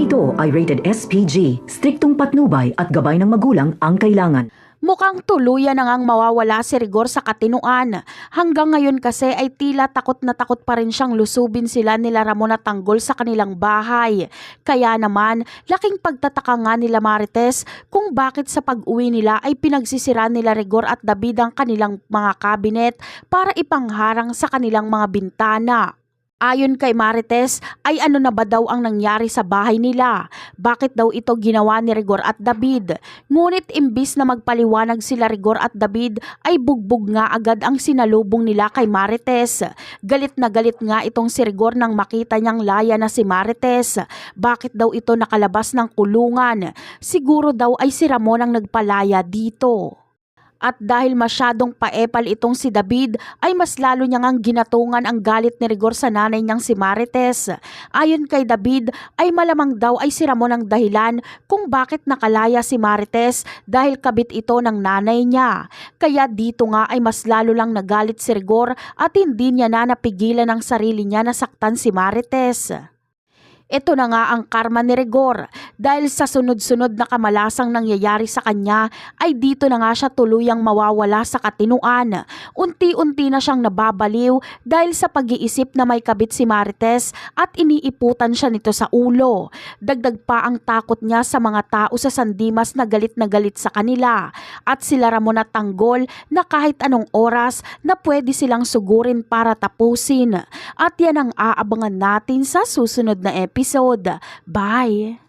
Ito ay rated SPG, striktong patnubay at gabay ng magulang ang kailangan. Mukhang tuluyan na ngang mawawala si Rigor sa Katinuan. Hanggang ngayon kasi ay tila takot na takot pa rin siyang lusubin sila nila Ramon at Tanggol sa kanilang bahay. Kaya naman, laking pagtataka nga nila Marites kung bakit sa pag-uwi nila ay pinagsisira nila Rigor at David ang kanilang mga kabinet para ipangharang sa kanilang mga bintana. Ayon kay Marites ay ano na ba daw ang nangyari sa bahay nila? Bakit daw ito ginawa ni Rigor at David? Ngunit imbis na magpaliwanag sila Rigor at David ay bugbog nga agad ang sinalubong nila kay Marites. Galit na galit nga itong si Rigor nang makita niyang laya na si Marites. Bakit daw ito nakalabas ng kulungan? Siguro daw ay si Ramon ang nagpalaya dito. At dahil masyadong paepal itong si David ay mas lalo niya ngang ginatungan ang galit ni Rigor sa nanay niyang si Marites. Ayon kay David ay malamang daw ay si Ramon ang dahilan kung bakit nakalaya si Marites dahil kabit ito ng nanay niya. Kaya dito nga ay mas lalo lang nagalit si Rigor at hindi niya na napigilan ang sarili niya na saktan si Marites. Ito na nga ang karma ni Rigor dahil sa sunod-sunod na kamalasang nangyayari sa kanya ay dito na nga siya tuluyang mawawala sa Katinuan. Unti-unti na siyang nababaliw dahil sa pag-iisip na may kabit si Marites at iniiputan siya nito sa ulo. Dagdag pa ang takot niya sa mga tao sa Sandimas na galit sa kanila at sila Ramon at Tanggol na kahit anong oras na pwede silang sugurin para tapusin. At yan ang aabangan natin sa susunod na episode. Bye!